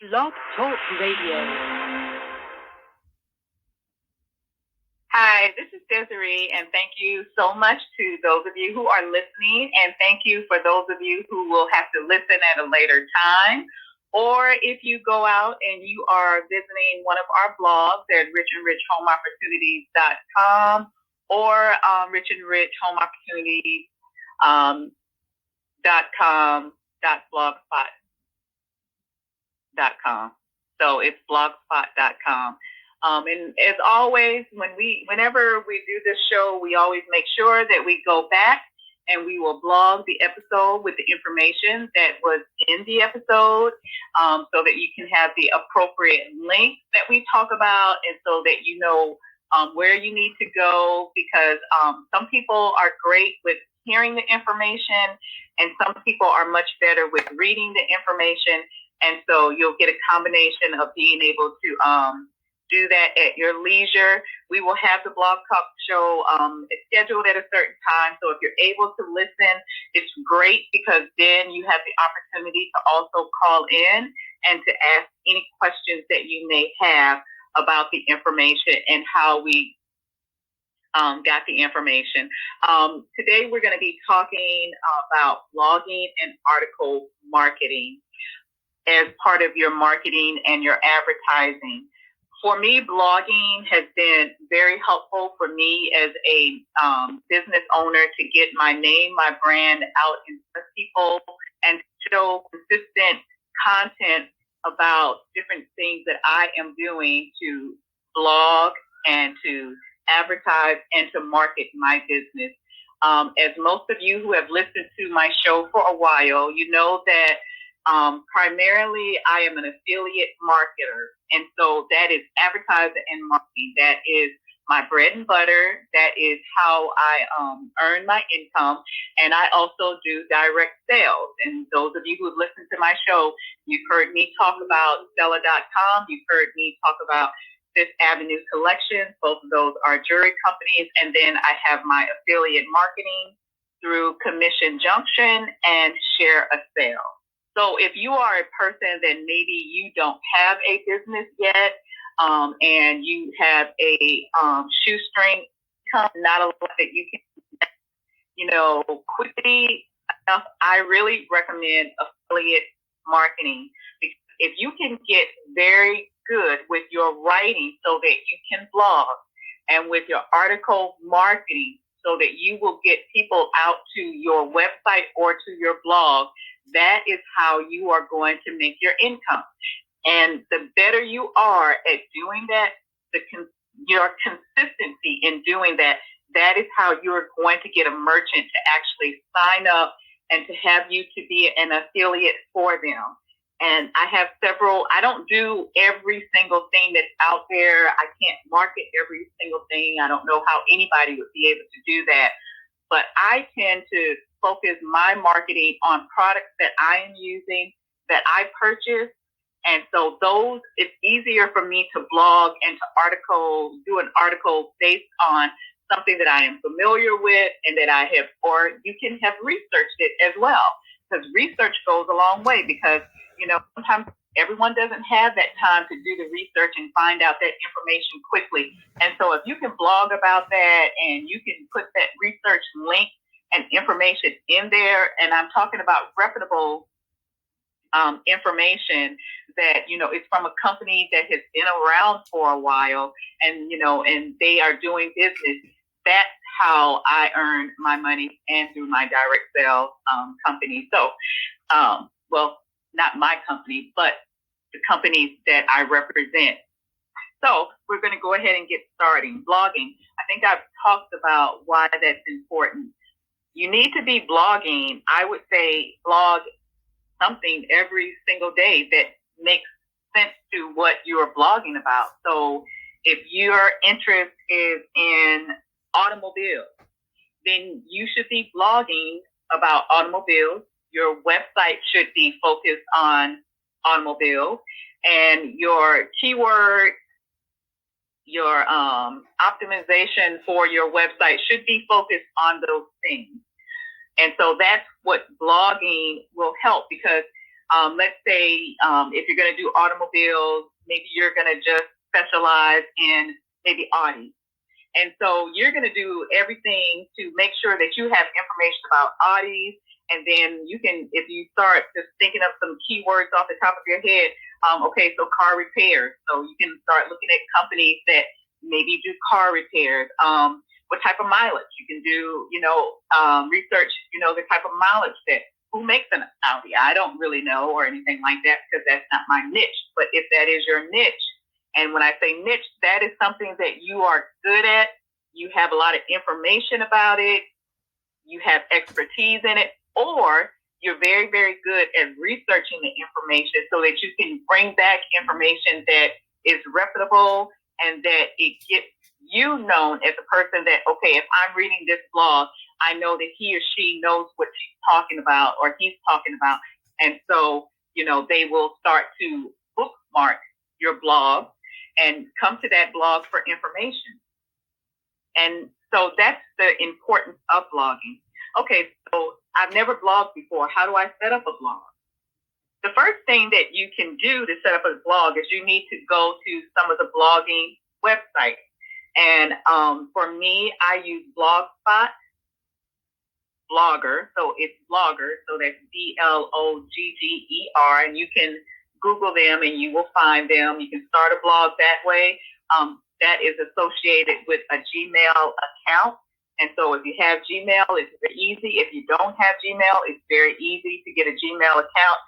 Blog Talk Radio. Hi, this is Desiree, and thank you so much to those of you who are listening, and thank you for those of you who will have to listen at a later time. Or if you go out and you are visiting one of our blogs at richandrichhomeopportunities.com or richandrichhomeopportunities.com.blogspot.com. So it's blogspot.com. And as always, whenever we do this show, we always make sure that we go back and we will blog the episode with the information that was in the episode, so that you can have the appropriate links that we talk about, and so that you know where you need to go, because some people are great with hearing the information, and some people are much better with reading the information. And so you'll get a combination of being able to do that at your leisure. We will have the Blog Talk Show scheduled at a certain time. So if you're able to listen, it's great, because then you have the opportunity to also call in and to ask any questions that you may have about the information and how we got the information. Today we're going to be talking about blogging and article marketing as part of your marketing and your advertising. For me, blogging has been very helpful for me as a business owner to get my name, my brand out in front of people and show consistent content about different things that I am doing to blog and to advertise and to market my business. As most of you who have listened to my show for a while, you know that primarily I am an affiliate marketer. And so that is advertising and marketing. That is my bread and butter. That is how I earn my income. And I also do direct sales. And those of you who have listened to my show, you've heard me talk about Stella.com. You've heard me talk about Fifth Avenue Collections. Both of those are jewelry companies. And then I have my affiliate marketing through Commission Junction and Share a Sale. So if you are a person that maybe you don't have a business yet, and you have a shoestring income, not a lot that you can, quickly enough, I really recommend affiliate marketing, because if you can get very good with your writing so that you can blog, and with your article marketing so that you will get people out to your website or to your blog, that is how you are going to make your income. And the better you are at doing that, your consistency in doing that, that is how you're going to get a merchant to actually sign up and to have you to be an affiliate for them. And I have several. I don't do every single thing that's out there. I can't market every single thing. I don't know how anybody would be able to do that. But I tend to focus my marketing on products that I am using, that I purchase. And so those, it's easier for me to blog and to do an article based on something that I am familiar with and that I have, or you can have researched it as well. Because research goes a long way, because, sometimes everyone doesn't have that time to do the research and find out that information quickly. And so if you can blog about that and you can put that research link and information in there, and I'm talking about reputable information that, it's from a company that has been around for a while, and, and they are doing business, that's how I earn my money and through my direct sales company. So, well, not my company, but the companies that I represent. So we're going to go ahead and get started. Blogging. I think I've talked about why that's important. You need to be blogging. I would say blog something every single day that makes sense to what you're blogging about. So if your interest is in automobiles, then you should be blogging about automobiles. Your website should be focused on automobiles, and your keyword, your optimization for your website should be focused on those things. And so that's what blogging will help, because Let's say if you're going to do automobiles, maybe you're going to just specialize in maybe Audi. And so you're going to do everything to make sure that you have information about Audis. And then you can, if you start just thinking of some keywords off the top of your head, okay, so car repairs. So you can start looking at companies that maybe do car repairs. What type of mileage you can do, research, the type of mileage that who makes an Audi. I don't really know or anything like that because that's not my niche. But if that is your niche, and when I say niche, that is something that you are good at, you have a lot of information about it, you have expertise in it, or you're very, very good at researching the information so that you can bring back information that is reputable and that it gets you known as a person that, okay, if I'm reading this blog, I know that he or she knows what she's talking about or he's talking about. And so, they will start to bookmark your blog and come to that blog for information. And so that's the importance of blogging. Okay, so I've never blogged before. How do I set up a blog? The first thing that you can do to set up a blog is you need to go to some of the blogging websites. And for me, I use Blogspot, Blogger. So it's Blogger. So that's Blogger. And you can Google them and you will find them. You can start a blog that way. That is associated with a Gmail account. And so if you have Gmail, it's very easy. If you don't have Gmail, it's very easy to get a Gmail account.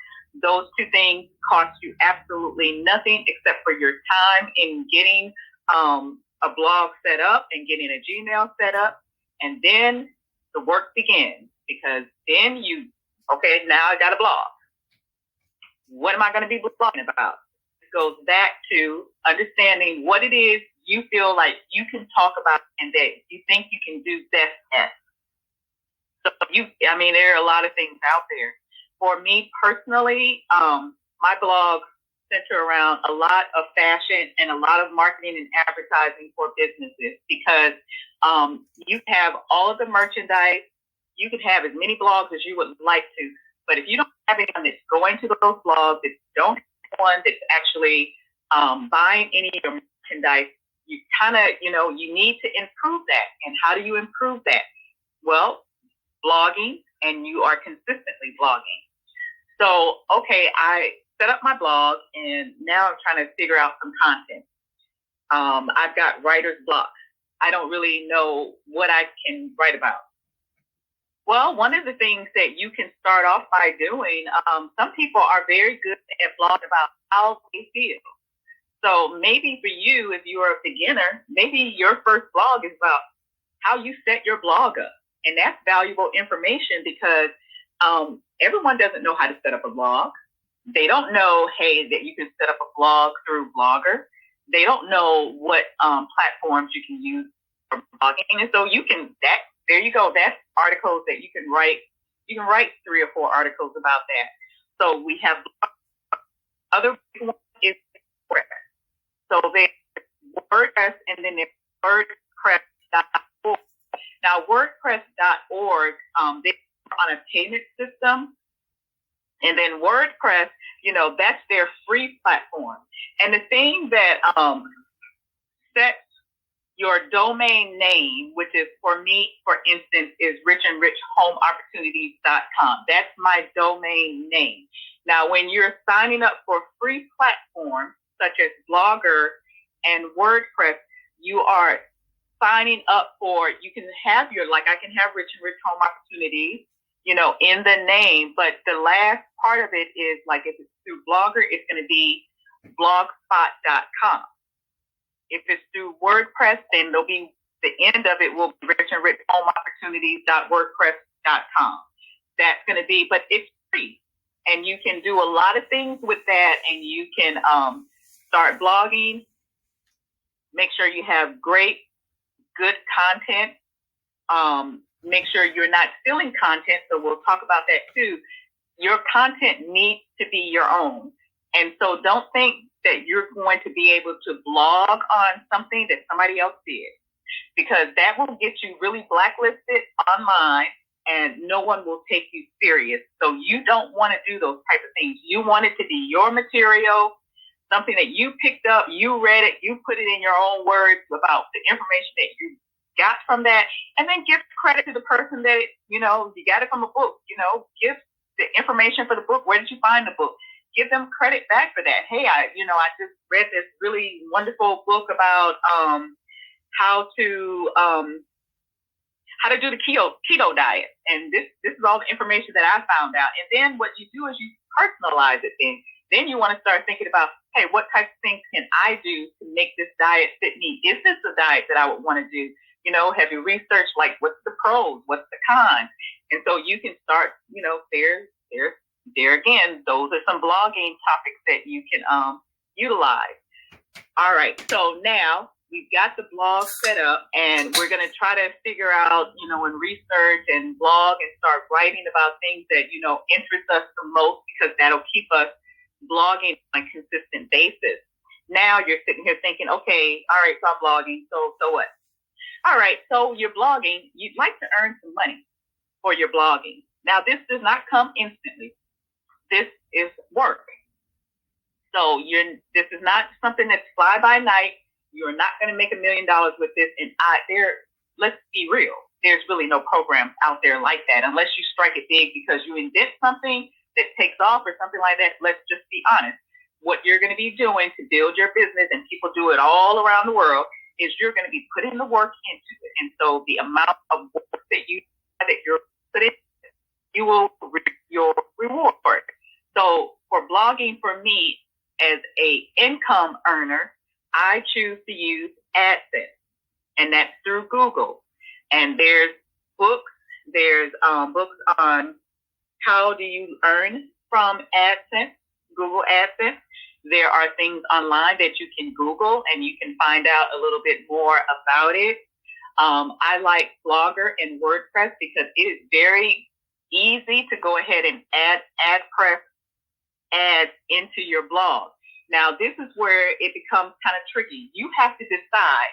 Those two things cost you absolutely nothing except for your time in getting a blog set up and getting a Gmail set up. And then the work begins because then now I got a blog. What am I going to be blogging about? It goes back to understanding what it is you feel like you can talk about and that you think you can do best at. So there are a lot of things out there. For me personally, my blog center around a lot of fashion and a lot of marketing and advertising for businesses because you have all of the merchandise. You can have as many blogs as you would like to, but if you don't have anyone that's going to those blogs, if you don't have one that's actually buying any of your merchandise, you kind of, you need to improve that. And how do you improve that? Well, blogging, and you are consistently blogging. So, okay, I set up my blog, and now I'm trying to figure out some content. I've got writer's block. I don't really know what I can write about. Well, one of the things that you can start off by doing, some people are very good at blogging about how they feel. So maybe for you, if you are a beginner, maybe your first blog is about how you set your blog up. And that's valuable information because everyone doesn't know how to set up a blog. They don't know, that you can set up a blog through Blogger. They don't know what platforms you can use for blogging. And so there you go. That's articles that you can write. You can write 3 or 4 articles about that. So we have other one is WordPress. So there's WordPress and then there's WordPress.org. Now WordPress.org, they're on a payment system. And then WordPress, that's their free platform. And the thing that sets your domain name, which is for me, for instance, is richandrichhomeopportunities.com. That's my domain name. Now, when you're signing up for free platforms such as Blogger and WordPress, you are signing up for, you can have I can have Rich and Rich Home Opportunities, in the name, but the last part of it is if it's through Blogger, it's going to be blogspot.com. If it's through WordPress, then there'll be the end of it will be richandrichhomeopportunities.wordpress.com. That's going to be, but it's free. And you can do a lot of things with that, and you can start blogging, make sure you have good content, make sure you're not stealing content, so we'll talk about that too. Your content needs to be your own. And so don't think that you're going to be able to blog on something that somebody else did, because that will get you really blacklisted online and no one will take you serious. So you don't want to do those type of things. You want it to be your material, something that you picked up, you read it, you put it in your own words about the information that you got from that, and then give credit to the person that, you got it from a book, give the information for the book. Where did you find the book? Give them credit back for that. Hey, I just read this really wonderful book about how to do the keto diet, and this is all the information that I found out. And then what you do is you personalize it. Then you want to start thinking about, hey, what types of things can I do to make this diet fit me? Is this a diet that I would want to do? Have you researched, like, what's the pros, what's the cons? And so you can start, there again, those are some blogging topics that you can utilize. All right, so now we've got the blog set up, and we're going to try to figure out, and research and blog and start writing about things that, interest us the most, because that'll keep us blogging on a consistent basis. Now you're sitting here thinking, okay, all right, so I'm blogging, so what? All right, so you're blogging. You'd like to earn some money for your blogging. Now, this does not come instantly. This is work. So this is not something that's fly by night. You're not going to make $1 million with this. And let's be real. There's really no programs out there like that, unless you strike it big because you invent something that takes off or something like that. Let's just be honest. What you're going to be doing to build your business, and people do it all around the world, is you're going to be putting the work into it. And so the amount of work that you're putting, you will reap your reward. So for blogging, for me, as a income earner, I choose to use AdSense, and that's through Google. And there's books. There's books on how do you earn from AdSense, Google AdSense. There are things online that you can Google, and you can find out a little bit more about it. I like Blogger and WordPress because it is very easy to go ahead and add AdPress ads into your blog. Now, this is where it becomes kind of tricky. You have to decide,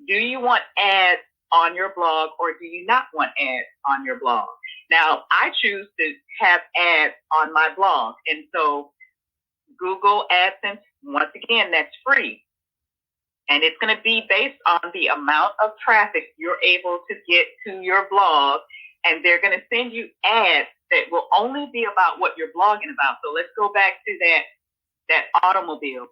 do you want ads on your blog or do you not want ads on your blog? Now, I choose to have ads on my blog. And so Google AdSense, once again, that's free. And it's going to be based on the amount of traffic you're able to get to your blog. And they're going to send you ads that will only be about what you're blogging about. So let's go back to that automobile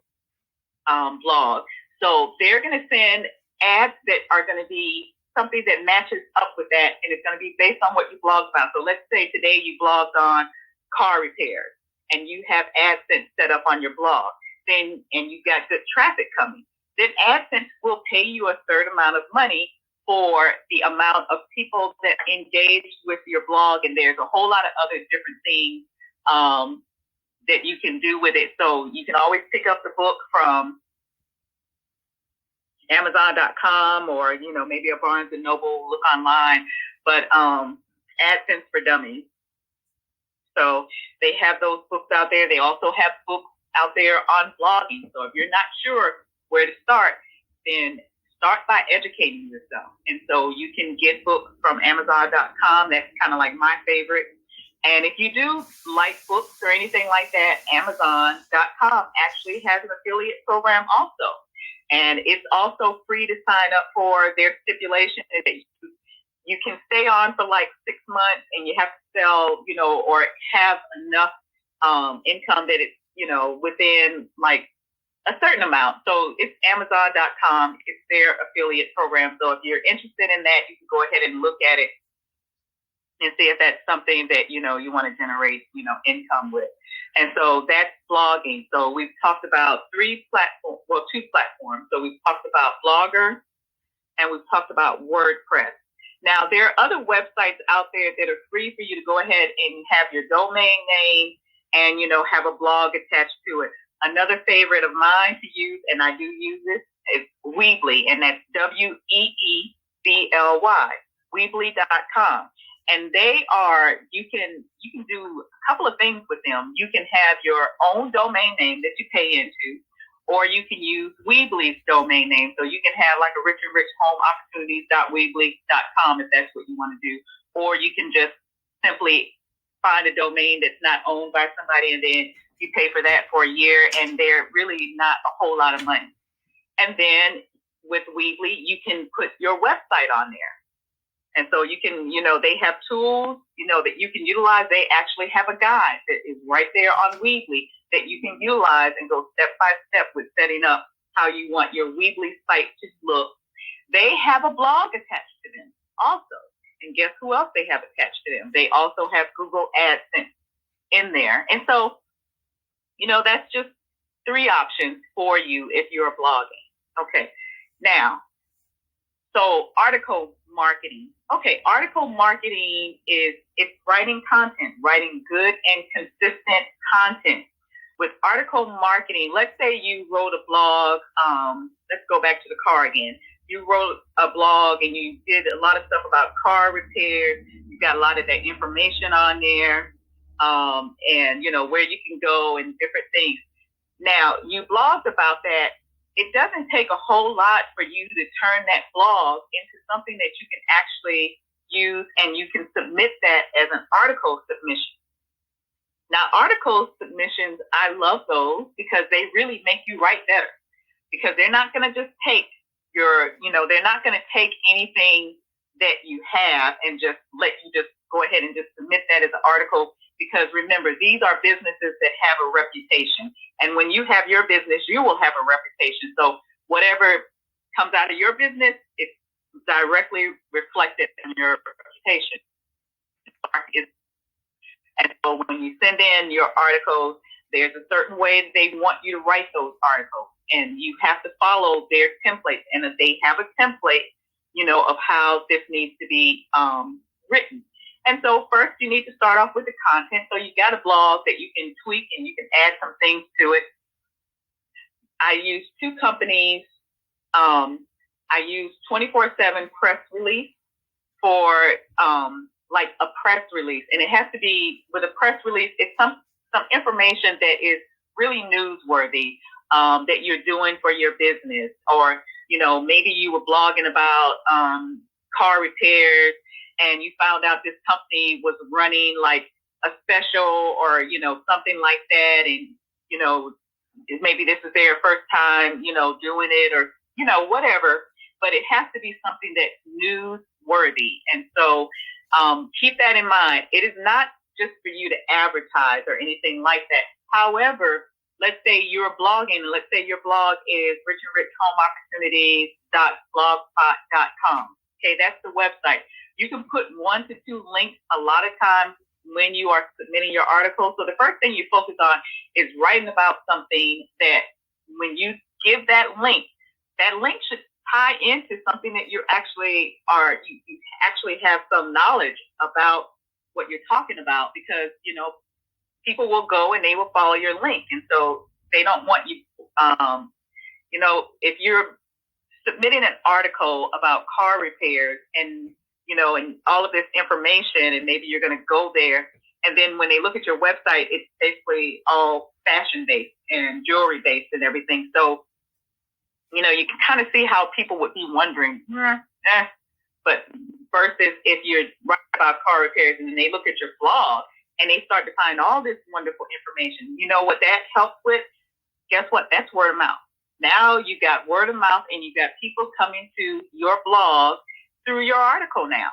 blog. So they're going to send ads that are going to be something that matches up with that. And it's going to be based on what you blog about. So let's say today you blogged on car repairs, and you have AdSense set up on your blog, and you've got good traffic coming, then AdSense will pay you a certain amount of money for the amount of people that engage with your blog. And there's a whole lot of other different things that you can do with it. So you can always pick up the book from Amazon.com or, maybe a Barnes & Noble, look online, but AdSense for Dummies. So they have those books out there. They also have books out there on blogging. So if you're not sure where to start, then start by educating yourself. And so you can get books from Amazon.com. That's kind of like my favorite. And if you do like books or anything like that, Amazon.com actually has an affiliate program also. And it's also free to sign up for. Their stipulation is that you can stay on for like 6 months, and you have to sell, or have enough income that it's, within like a certain amount. So it's Amazon.com. It's their affiliate program. So if you're interested in that, you can go ahead and look at it and see if that's something that, you want to generate, income with. And so that's blogging. So we've talked about 2 platforms. So we've talked about Blogger, and we've talked about WordPress. Now, there are other websites out there that are free for you to go ahead and have your domain name and, have a blog attached to it. Another favorite of mine to use, and I do use this, is Weebly, and that's Weebly, Weebly.com. And you can do a couple of things with them. You can have your own domain name that you pay into, or you can use Weebly's domain name. So you can have like a richandrichhomeopportunities.weebly.com if that's what you want to do. Or you can just simply find a domain that's not owned by somebody, and then you pay for that for a year, and they're really not a whole lot of money. And then with Weebly, you can put your website on there. And so you can, they have tools, that you can utilize. They actually have a guide that is right there on Weebly that you can utilize and go step by step with setting up how you want your Weebly site to look. They have a blog attached to them also. And guess who else they have attached to them? They also have Google AdSense in there. And so, that's just 3 options for you if you're blogging. Okay. Now, so article marketing. Okay, article marketing it's writing content, writing good and consistent content. With article marketing, let's say you wrote a blog. Let's go back to the car again. You wrote a blog and you did a lot of stuff about car repairs. You got a lot of that information on there, and where you can go and different things. Now, you blogged about that. It doesn't take a whole lot for you to turn that blog into something that you can actually use, and you can submit that as an article submission. Now, article submissions, I love those because they really make you write better, because they're not going to just take they're not going to take anything that you have and just let you just go ahead and just submit that as an article. Because remember, these are businesses that have a reputation. And when you have your business, you will have a reputation. So whatever comes out of your business, it's directly reflected in your reputation. And so when you send in your articles, there's a certain way they want you to write those articles. And you have to follow their templates. And if they have a template, of how this needs to be written. And so first you need to start off with the content. So you got a blog that you can tweak and you can add some things to it. I use 2 companies. I use 24/7 Press Release for like a press release. And it has to be, with a press release, it's some information that is really newsworthy that you're doing for your business. Or, maybe you were blogging about car repairs, and you found out this company was running like a special or, something like that. And, maybe this is their first time, doing it, or, whatever. But it has to be something that's newsworthy. And so keep that in mind. It is not just for you to advertise or anything like that. However, let's say you're blogging, and let's say your blog is richandrichhomeopportunities.blogspot.com. Okay, that's the website. You can put 1 to 2 links a lot of times when you are submitting your article. So the first thing you focus on is writing about something that when you give that link should tie into something that you actually have some knowledge about what you're talking about, because, people will go and they will follow your link. And so they don't want you, if you're submitting an article about car repairs and, and all of this information, and maybe you're going to go there, and then when they look at your website, it's basically all fashion-based and jewelry-based and everything. So, you can kind of see how people would be wondering, But versus if you're writing about car repairs and then they look at your blog and they start to find all this wonderful information, you know what that helps with? Guess what? That's word of mouth. Now you got word of mouth, and you got people coming to your blog through your article now.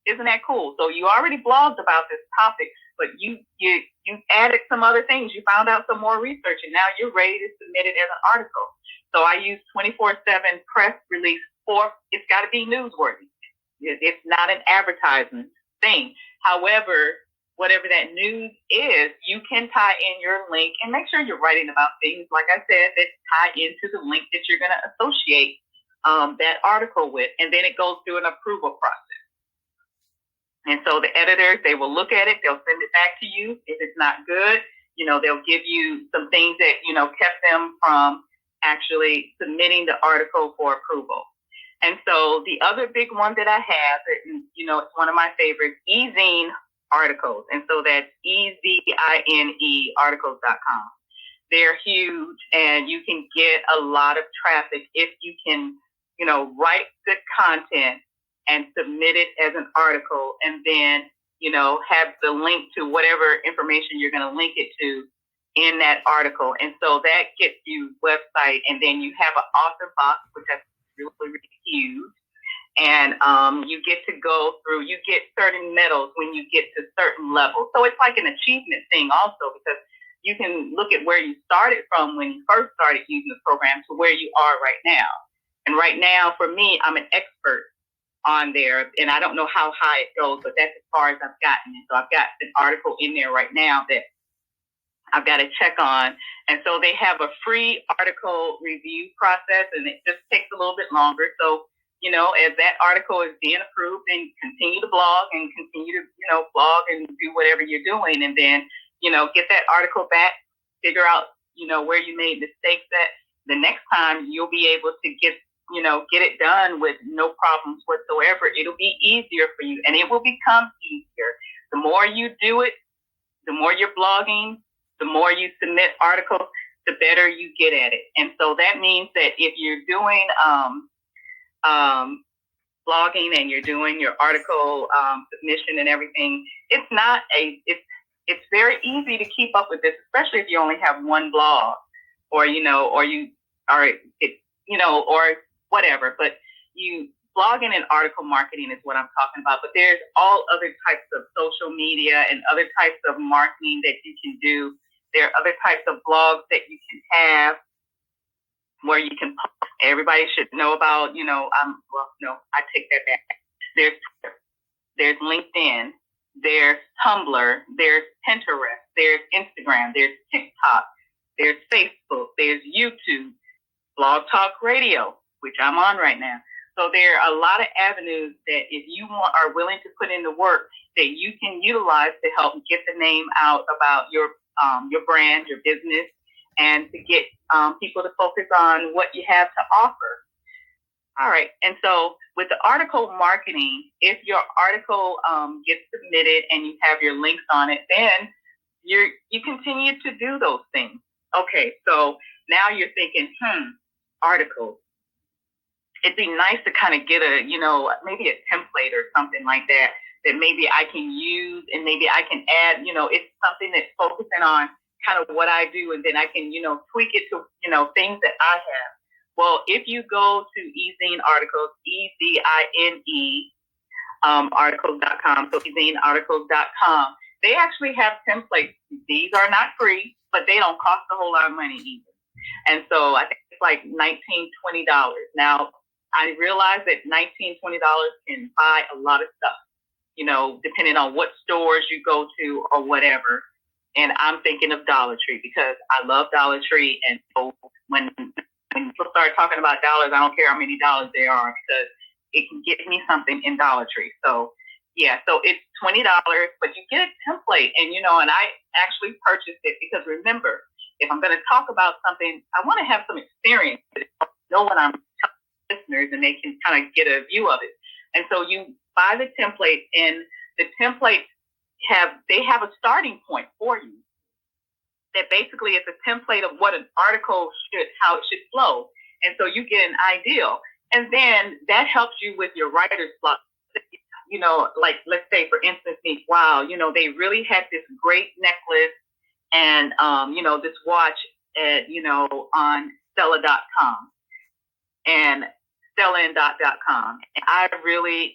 Isn't that cool? So you already blogged about this topic, but you added some other things. You found out some more research, and now you're ready to submit it as an article. So I use 24/7 Press Release for, it's got to be newsworthy. It's not an advertising thing. However, whatever that news is, you can tie in your link and make sure you're writing about things, like I said, that tie into the link that you're going to associate that article with. And then it goes through an approval process. And so the editors, they will look at it. They'll send it back to you. If it's not good, they'll give you some things that, kept them from actually submitting the article for approval. And so the other big one that I have, it's one of my favorites, eZine articles. And so that's EZINE articles.com. They're huge, and you can get a lot of traffic if you can, write good content and submit it as an article, and then have the link to whatever information you're going to link it to in that article. And so that gets you website, and then you have an author box, which is really, really huge. And you get to go through, you get certain medals when you get to certain levels. So it's like an achievement thing also, because you can look at where you started from when you first started using the program to where you are right now. And right now, for me, I'm an expert on there, and I don't know how high it goes, but that's as far as I've gotten. And so I've got an article in there right now that I've got to check on. And so they have a free article review process, and it just takes a little bit longer. So, as that article is being approved, then continue to blog and continue to, blog and do whatever you're doing. And then, get that article back, figure out, where you made mistakes at. The next time you'll be able to get it done with no problems whatsoever. It'll be easier for you, and it will become easier. The more you do it, the more you're blogging, the more you submit articles, the better you get at it. And so that means that if you're doing blogging and you're doing your article submission and everything, it's very easy to keep up with this, especially if you only have one blog, or whatever. But blogging and article marketing is what I'm talking about. But there's all other types of social media and other types of marketing that you can do. There are other types of blogs that you can have where you can post. Everybody should know about, I take that back. There's Twitter, there's LinkedIn, there's Tumblr, there's Pinterest, there's Instagram, there's TikTok, there's Facebook, there's YouTube, Blog Talk Radio, which I'm on right now. So there are a lot of avenues that if you are willing to put in the work, that you can utilize to help get the name out about your brand, your business, and to get people to focus on what you have to offer. All right. And so with the article marketing, if your article gets submitted and you have your links on it, then you continue to do those things. Okay. So now you're thinking, articles. It'd be nice to kind of get maybe a template or something like that maybe I can use, and maybe I can add, it's something that's focusing on kind of what I do, and then I can, tweak it to, things that I have. Well, if you go to eZine Articles, EZINE, articles.com, so ezinearticles.com, they actually have templates. These are not free, but they don't cost a whole lot of money either. And so I think it's like $19, $20. Now, I realize that $19, $20 can buy a lot of stuff, depending on what stores you go to or whatever. And I'm thinking of Dollar Tree because I love Dollar Tree. And so when people start talking about dollars, I don't care how many dollars there are, because it can get me something in Dollar Tree. So, yeah, so it's $20, but you get a template. And, and I actually purchased it because, remember, if I'm going to talk about something, I want to have some experience to know what I'm telling listeners, and they can kind of get a view of it. And so you buy the template, and the templates have a starting point for you. That basically is a template of what an article how it should flow. And so you get an idea. And then that helps you with your writer's block. Like, let's say, for instance, wow, they really had this great necklace and, this watch at, on Stella.com and StellaandDot.com. And I really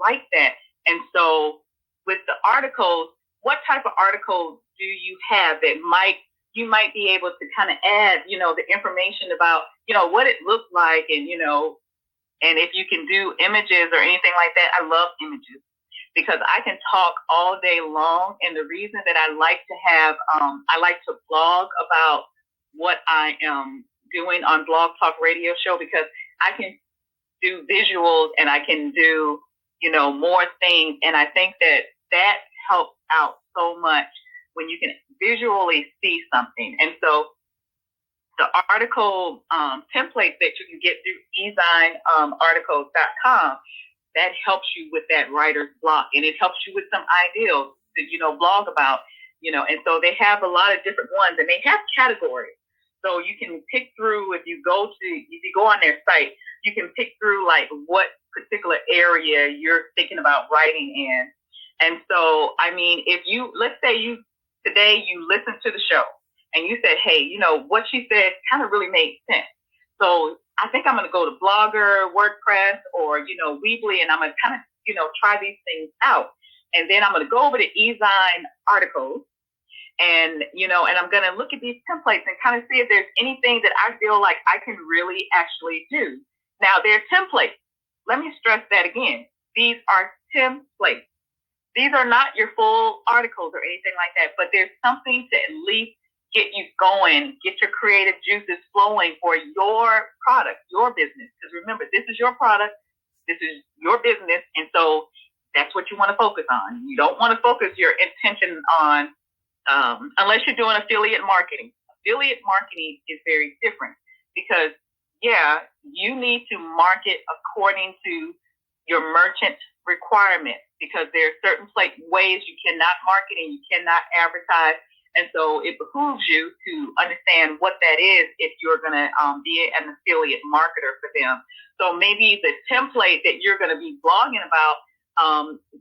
like that. And so with the articles, what type of articles do you have that you might be able to kind of add, the information about, what it looked like, and, and if you can do images or anything like that. I love images because I can talk all day long. And the reason that I like to have, I like to blog about what I am doing on Blog Talk Radio Show, because I can do visuals and I can do, more things. And I think that helps out so much when you can visually see something. And so the article template that you can get through ezinearticles.com, that helps you with that writer's block, and it helps you with some ideas to, blog about, and so they have a lot of different ones, and they have categories. So you can pick through, if you go on their site, you can pick through like what particular area you're thinking about writing in. And so, I mean, if you, let's say today you listen to the show and you said, hey, what she said kind of really made sense. So I think I'm going to go to Blogger, WordPress, or, Weebly, and I'm going to kind of, try these things out. And then I'm going to go over to eZine articles and, and I'm going to look at these templates and kind of see if there's anything that I feel like I can really actually do. Now, they're templates. Let me stress that again. These are templates. These are not your full articles or anything like that, but there's something to at least get you going, get your creative juices flowing for your product, your business. Because remember, this is your product, this is your business, and so that's what you want to focus on. You don't want to focus your intention on, unless you're doing affiliate marketing. Affiliate marketing is very different because, yeah, you need to market according to your merchant requirements, because there are certain ways you cannot market and you cannot advertise. And so it behooves you to understand what that is if you're going to be an affiliate marketer for them. So maybe the template that you're going to be blogging about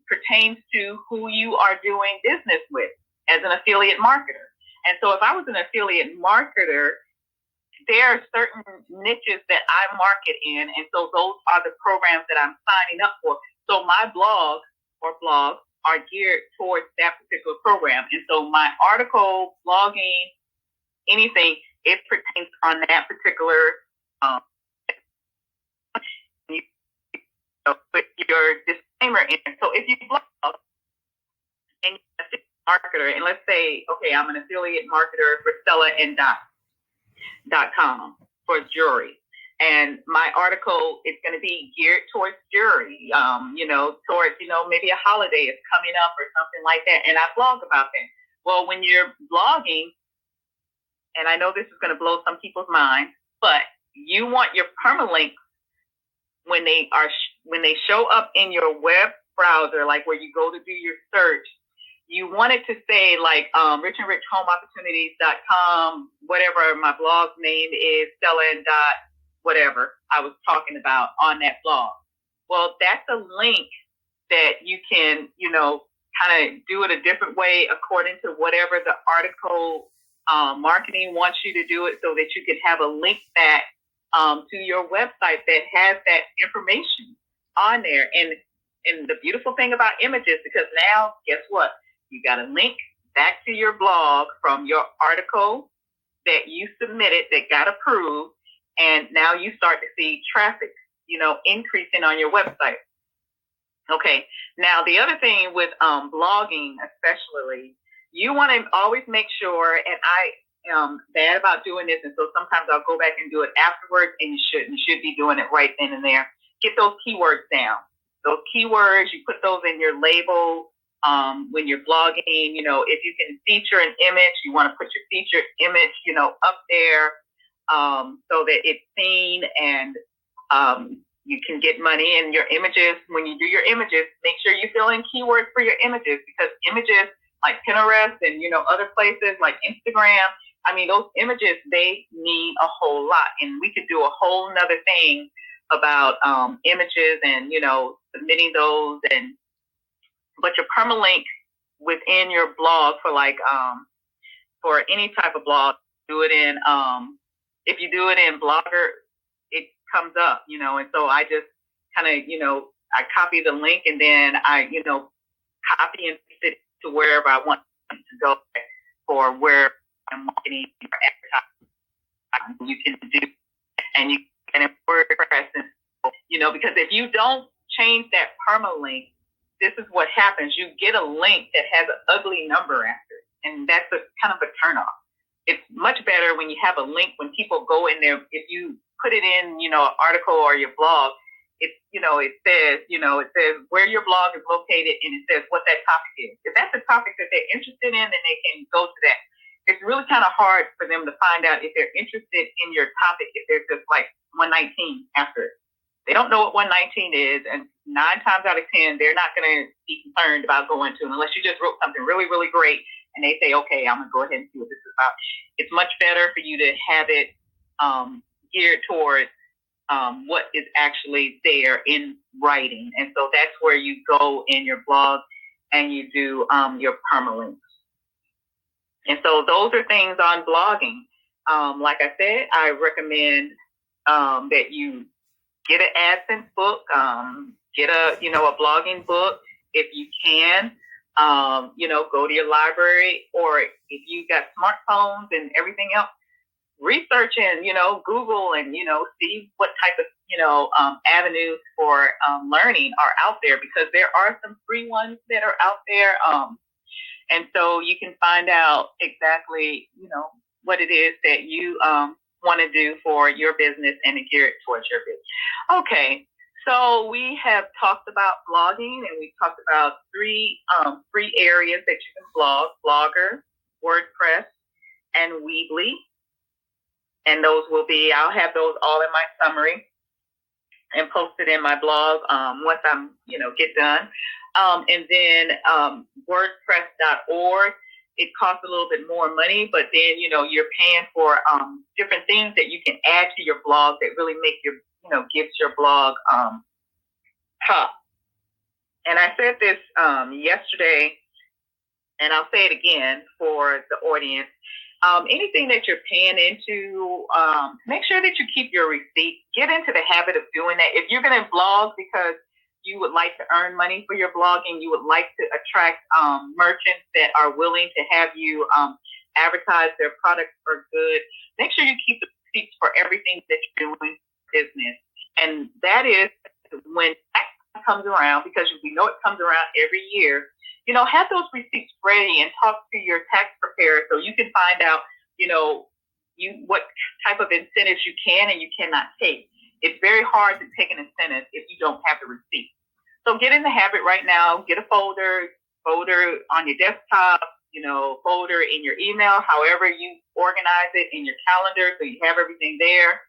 pertains to who you are doing business with as an affiliate marketer. And so if I was an affiliate marketer, there are certain niches that I market in, and so those are the programs that I'm signing up for. So my blog or blogs are geared towards that particular program. And so my article, blogging, anything, it pertains on that particular you put your disclaimer in. So if you blog and you're an marketer, and let's say, okay, I'm an affiliate marketer for StellaandDot.com for jewelry. And my article is going to be geared towards jewelry, towards, maybe a holiday is coming up or something like that. And I blog about that. Well, when you're blogging, and I know this is going to blow some people's minds, but you want your permalinks when they show up in your web browser, like where you go to do your search, you want it to say like richandrichhomeopportunities.com, whatever my blog name is, Stella&Dot, whatever I was talking about on that blog. Well, that's a link that you can, kind of do it a different way according to whatever the article marketing wants you to do it, so that you could have a link back to your website that has that information on there. And the beautiful thing about images, because now, guess what? You got a link back to your blog from your article that you submitted that got approved. And now you start to see traffic, increasing on your website. Okay. Now, the other thing with blogging, especially, you want to always make sure, and I am bad about doing this, and so sometimes I'll go back and do it afterwards, and you should be doing it right then and there. Get those keywords down. Those keywords, you put those in your label when you're blogging. If you can feature an image, you want to put your featured image, up there. So that it's seen and you can get money. And your images, when you do your images, make sure you fill in keywords for your images, because images like Pinterest and, other places like Instagram, I mean, those images, they mean a whole lot. And we could do a whole nother thing about images and, submitting those. But your permalink within your blog for for any type of blog, do it in, if you do it in Blogger, it comes up, and so I just kind of, I copy the link and then I, copy and paste it to wherever I want to go for where I'm marketing or advertising. You can do, and you can in WordPress, because if you don't change that permalink, this is what happens. You get a link that has an ugly number after it, and that's kind of a turnoff. It's much better when you have a link when people go in there. If you put it in, an article or your blog, it says where your blog is located, and it says what that topic is. If that's a topic that they're interested in, then they can go to that. It's really kind of hard for them to find out if they're interested in your topic if there's just like 119 after it. They don't know what 119 is, and 9 times out of 10, they're not going to be concerned about going to it unless you just wrote something really, really great, and they say, okay, I'm going to go ahead and see what this is about. It's much better for you to have it geared towards what is actually there in writing. And so that's where you go in your blog and you do your permalinks. And so those are things on blogging. Like I said, I recommend that you get an AdSense book, get a blogging book if you can. Go to your library, or if you got smartphones and everything else, research and Google and see what type of avenues for learning are out there, because there are some free ones that are out there, and so you can find out exactly what it is that you want to do for your business and to gear it towards your business. Okay, so we have talked about blogging, and we talked about three free areas that you can blog: Blogger, WordPress, and Weebly. And those I'll have those all in my summary and posted in my blog once I'm, get done. And then WordPress.org, it costs a little bit more money, but then, you're paying for different things that you can add to your blog that really make your, gives your blog top. And I said this yesterday, and I'll say it again for the audience. Anything that you're paying into, make sure that you keep your receipts. Get into the habit of doing that. If you're going to blog because you would like to earn money for your blogging, you would like to attract merchants that are willing to have you advertise their products for good, make sure you keep the receipts for everything that you're doing business. And that is when tax comes around, because we know it comes around every year. Have those receipts ready and talk to your tax preparer so you can find out, what type of incentives you can and you cannot take. It's very hard to take an incentive if you don't have the receipt. So get in the habit right now. Get a folder on your desktop, folder in your email, however you organize it in your calendar, so you have everything there.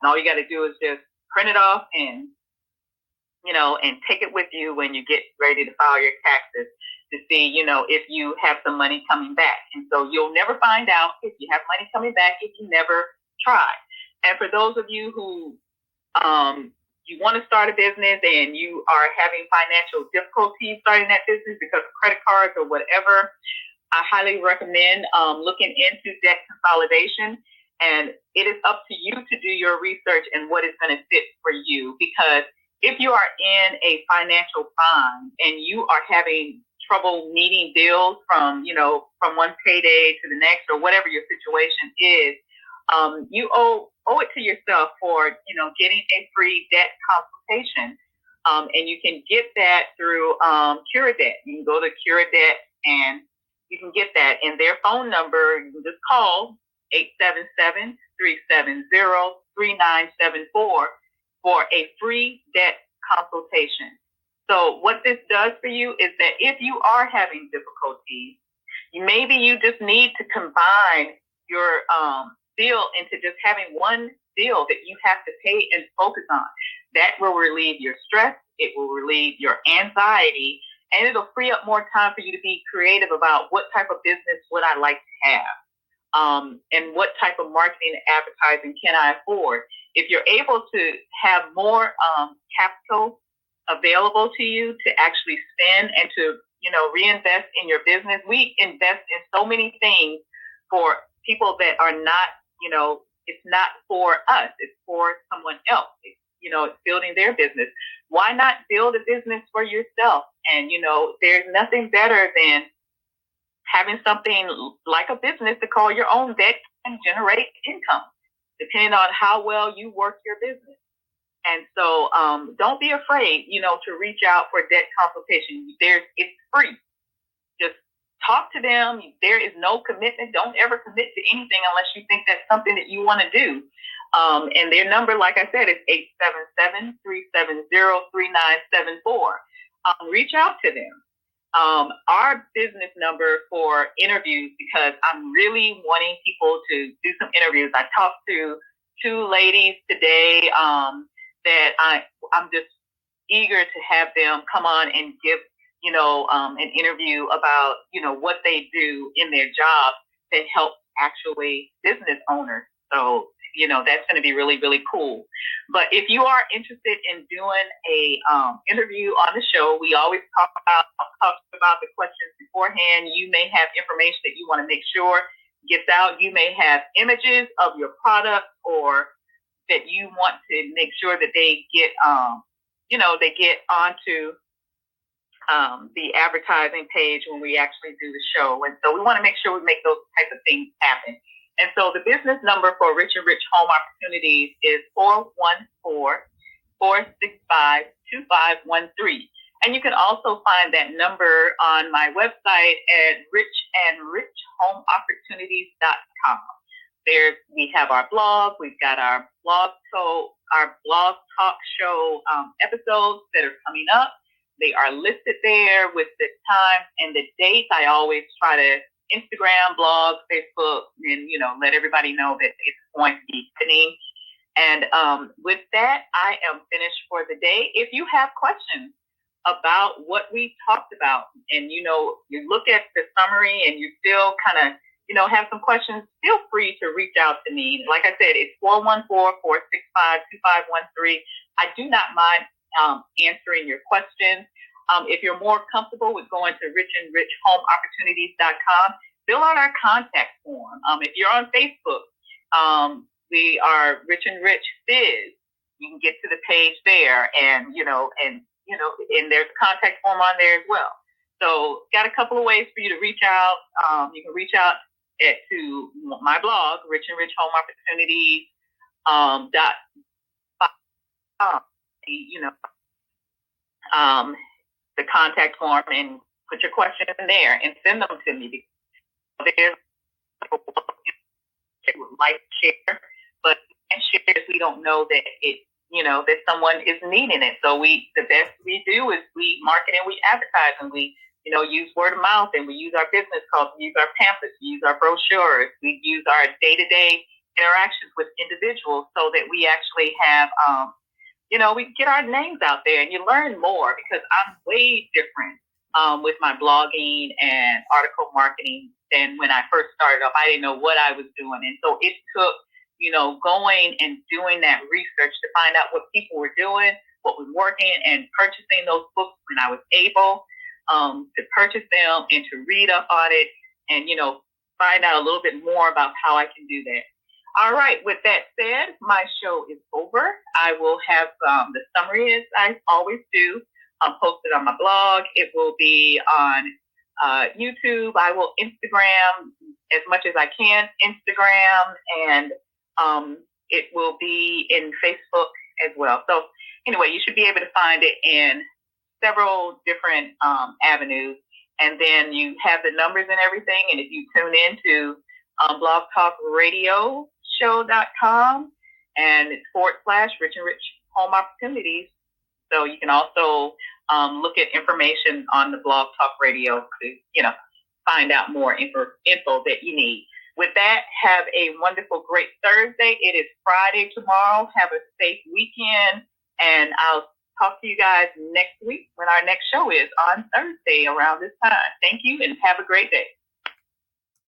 And all you got to do is just print it off and take it with you when you get ready to file your taxes, to see, if you have some money coming back. And so you'll never find out if you have money coming back if you never try. And for those of you who you want to start a business and you are having financial difficulties starting that business because of credit cards or whatever, I highly recommend looking into debt consolidation. And it is up to you to do your research and what is going to fit for you. Because if you are in a financial bind and you are having trouble meeting bills from one payday to the next, or whatever your situation is, you owe it to yourself for, getting a free debt consultation. And you can get that through CuraDebt. You can go to CuraDebt and you can get that. And their phone number, you can just call 877-370-3974 for a free debt consultation. So what this does for you is that if you are having difficulties, maybe you just need to combine your bill into just having one bill that you have to pay and focus on. That will relieve your stress. It will relieve your anxiety, and it'll free up more time for you to be creative about what type of business would I like to have, and what type of marketing and advertising can I afford. If you're able to have more capital available to you to actually spend and to reinvest in your business. We invest in so many things for people that are not, it's not for us, it's for someone else. It's building their business. Why not build a business for yourself? And there's nothing better than having something like a business to call your own that can generate income, depending on how well you work your business. And so don't be afraid, to reach out for debt consultation. It's free. Just talk to them. There is no commitment. Don't ever commit to anything unless you think that's something that you want to do. And their number, like I said, is 877-370-3974. Reach out to them. Our business number for interviews, because I'm really wanting people to do some interviews. I talked to 2 ladies today that I'm just eager to have them come on and give, an interview about, what they do in their job that helps actually business owners. So if that's going to be really, really cool. But if you are interested in doing a interview on the show, we always talk about the questions beforehand. You may have information that you want to make sure gets out. You may have images of your product, or that you want to make sure that they get, they get onto the advertising page when we actually do the show. And so we want to make sure we make those types of things happen. And so the business number for Rich and Rich Home Opportunities is 414-465-2513. And you can also find that number on my website at richandrichhomeopportunities.com. There we have our blog. We've got our blog talk show episodes that are coming up. They are listed there with the time and the dates. I always try to Instagram, blog, Facebook, and let everybody know that it's going to be happening. And with that, I am finished for the day. If you have questions about what we talked about, and you look at the summary and you still kind of have some questions, feel free to reach out to me. Like I said, it's 414-465-2513. I do not mind answering your questions. If you're more comfortable with going to richandrichhomeopportunities.com, fill out our contact form. If you're on Facebook, we are Rich and Rich Biz. You can get to the page there, and there's a contact form on there as well. So, got a couple of ways for you to reach out. You can reach out to my blog, Rich and Rich Home Opportunities. The contact form, and put your questions in there and send them to me. There's like share, but share if we don't know that that someone is needing it. So the best we do is we market and we advertise, and we use word of mouth, and we use our business cards, we use our pamphlets, we use our brochures, we use our day-to-day interactions with individuals, so that we actually have we get our names out there, and you learn more, because I'm way different with my blogging and article marketing than when I first started off. I didn't know what I was doing. And so it took, going and doing that research to find out what people were doing, what was working, and purchasing those books when I was able to purchase them and to read up on it and, find out a little bit more about how I can do that. All right. With that said, my show is over. I will have the summary, as I always do, posted on my blog. It will be on YouTube. I will Instagram as much as I can, Instagram, and it will be in Facebook as well. So anyway, you should be able to find it in several different avenues. And then you have the numbers and everything. And if you tune into Blog Talk Radio show.com, and it's / Rich and Rich Home Opportunities. So you can also look at information on the Blog Talk Radio to, find out more info that you need. With that, have a wonderful, great Thursday. It is Friday tomorrow. Have a safe weekend, and I'll talk to you guys next week when our next show is on Thursday around this time. Thank you, and have a great day.